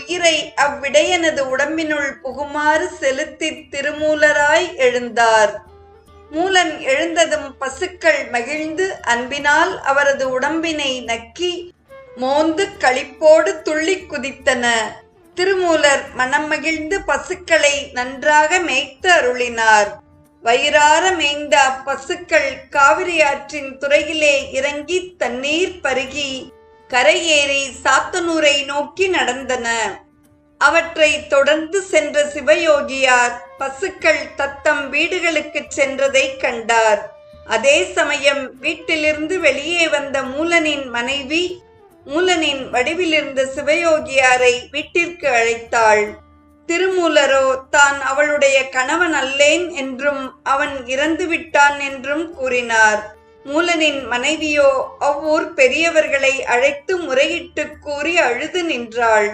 உயிரை அவ்விடையனது உடம்பினுள் புகுமாறு செலுத்தித் திருமூலராய் எழுந்தார். மூலன் எழுந்ததும் பசுக்கள் மகிழ்ந்து அன்பினால் அவரது உடம்பினை நக்கி மோந்து களிப்போடு துள்ளிக் குதித்தன. திருமூலர் மனம் மகிழ்ந்து பசுக்களை நன்றாக மேய்த்து அருளினார். வயிறார மேய்ந்த அப்பசுக்கள் காவிரி ஆற்றின் துறையிலே இறங்கி தண்ணீர் பருகி கரையேறி சாத்தனூரை நோக்கி நடந்தன. அவற்றை தொடர்ந்து சென்ற சிவயோகியார் பசுக்கள் தத்தம் வீடுகளுக்கு சென்றதை கண்டார். அதே சமயம் வீட்டிலிருந்து வெளியே வந்த மூலனின் மனைவி மூலனின் வடிவிலிருந்த சிவயோகியாரை வீட்டிற்கு அழைத்தாள். திருமூலரோ தான் அவளுடைய கணவன் அல்லேன் என்றும் அவன் இறந்து விட்டான் என்றும் கூறினார். மூலனின் மனைவியோ அவ்வூர் பெரியவர்களை அழைத்து முறையிட்டு கூறி அழுது நின்றாள்.